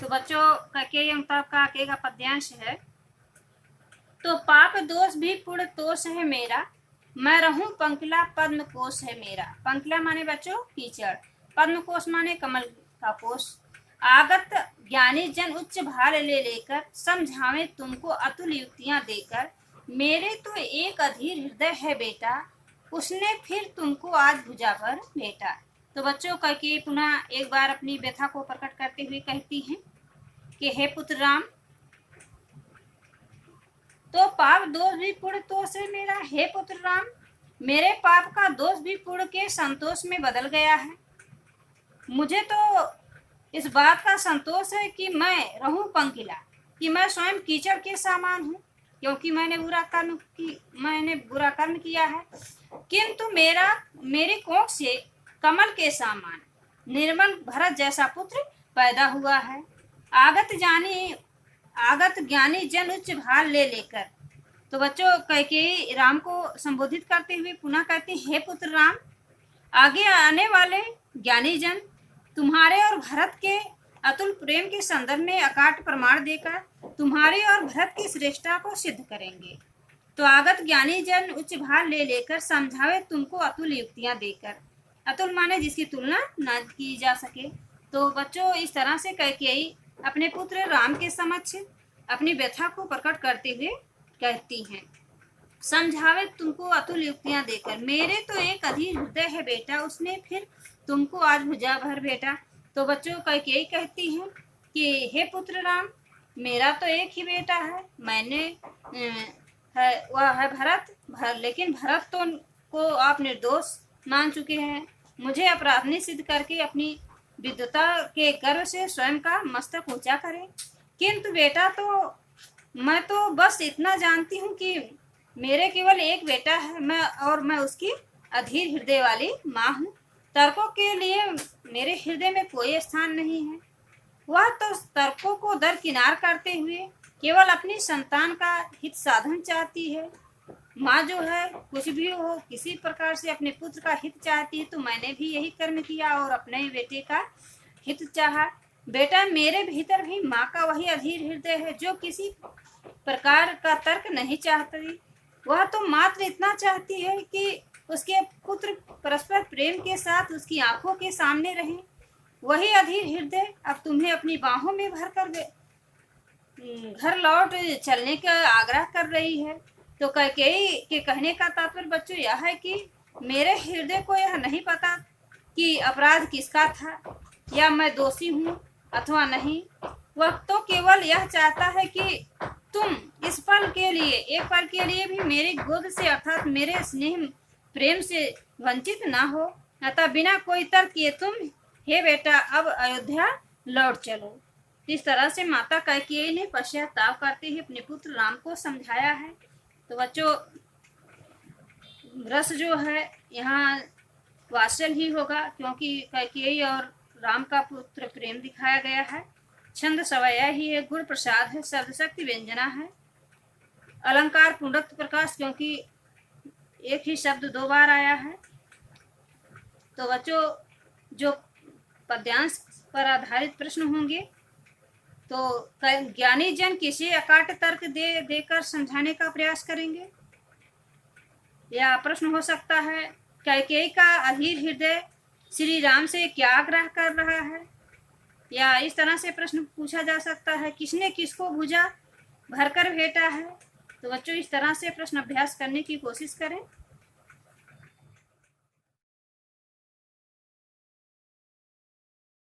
तो बच्चों कैकेयी अंकता का आगे का पद्यांश है। तो पाप दोष भी पुण्य तोष है मेरा, मैं रहूं पंकिला पद्म कोश है मेरा। पंकिला माने बच्चों कीचड़, पद्म कोश माने कमल का कोश। आगत ज्ञानी जन उच्च भाल ले लेकर, समझावे तुमको अतुल युक्तियां देकर। मेरे तो एक अधीर हृदय है बेटा, उसने फिर तुमको आज भुजा पर भेटा। तो बच्चों कैकेयी पुनः एक बार अपनी व्यथा को प्रकट करते हुए कहती हैं कि हे पुत्र राम, तो पाप दोष भी पुण्य तोष है मेरा। हे पुत्र राम, मेरे पाप का दोष भी पुण्य के संतोष में बदल गया है। मुझे तो इस बात का संतोष है कि मैं रहूं पंकिला, कि मैं स्वयं कीचड़ के समान हूँ, क्योंकि मैंने बुरा कर्म किया है। किंतु मेरी कोख से कमल के समान निर्मल भरत जैसा पुत्र पैदा हुआ है। आगत ज्ञानी जन उच्च भाल ले लेकर। तो बच्चों कैकेयी राम को संबोधित करते हुए पुनः कहते हैं, हे पुत्र राम, आगे आने वाले ज्ञानी जन तुम्हारे और भरत के अतुल प्रेम के संदर्भ में अकाट प्रमाण देकर तुम्हारे और भरत की श्रेष्ठता को सिद्ध करेंगे। तो आगत ज्ञानी जन उच्च भाल ले लेकर, समझावे तुमको अतुल युक्तियां देकर। अतुल माने जिसकी तुलना न की जा सके। तो बच्चों इस तरह से कैकेयी अपने पुत्र राम के समक्ष अपनी व्यथा को प्रकट करते हुए कहती हैं, समझावे तुमको अतुल युक्तियां देकर, मेरे तो एक अधीर हृदय है बेटा, उसने फिर तुमको आज भुजा भर भेटा। तो बच्चों कैकेयी कहती हैं कि हे पुत्र राम, मेरा तो एक ही बेटा है, वह है भरत। लेकिन भरत को आप निर्दोष मान चुके हैं। मुझे अपराधी सिद्ध करके अपनी विद्वता के गर्व से स्वयं का मस्तक ऊंचा करें। किंतु बेटा, तो मैं तो बस इतना जानती हूँ कि मेरे केवल एक बेटा है, मैं उसकी अधीर हृदय वाली माँ हूँ। तर्कों के लिए मेरे हृदय में कोई स्थान नहीं है। वह तो तर्कों को दरकिनार करते हुए केवल अपनी संतान का हित साधन चाहती है। माँ जो है कुछ भी हो, किसी प्रकार से अपने पुत्र का हित चाहती है, तो मैंने भी यही कर्म किया और अपने बेटे का हित चाहा। बेटा, मेरे भीतर भी माँ का वही अधीर हृदय है जो किसी प्रकार का तर्क नहीं चाहती। वह तो मात्र इतना चाहती है कि उसके पुत्र परस्पर प्रेम के साथ उसकी आंखों के सामने रहे। वही अधीर हृदय अब तुम्हें अपनी बाहों में भरकर घर लौट चलने का आग्रह कर रही है। तो कैकेयी के कहने का तात्पर्य बच्चों यह है कि मेरे हृदय को यह नहीं पता कि अपराध किसका था, या मैं दोषी हूँ अथवा नहीं। वह तो केवल यह चाहता है कि तुम इस पल के लिए, एक पल के लिए भी मेरी गोद से अर्थात मेरे स्नेह प्रेम से वंचित ना हो। अतः बिना कोई तर्क किए तुम, हे बेटा, अब अयोध्या लौट चलो। इस तरह से माता कैकेयी ने पश्चाताप करते हुए अपने पुत्र राम को समझाया है। तो बच्चों रस जो है यहाँ वात्सल ही होगा, क्योंकि कैकेयी और राम का पुत्र प्रेम दिखाया गया है। छंद सवैया ही है, गुण प्रसाद है, शब्द शक्ति व्यंजना है, अलंकार पुनरुक्त प्रकाश, क्योंकि एक ही शब्द दो बार आया है। तो बच्चों जो पद्यांश पर आधारित प्रश्न होंगे, तो ज्ञानी जन किसे अकाट तर्क देकर समझाने का प्रयास करेंगे। या प्रश्न हो सकता है, कैकेयी का अधीर हृदय श्री राम से क्या आग्रह कर रहा है। या इस तरह से प्रश्न पूछा जा सकता है, किसने किसको भुजा भरकर भेटा है। तो बच्चों इस तरह से प्रश्न अभ्यास करने की कोशिश करें।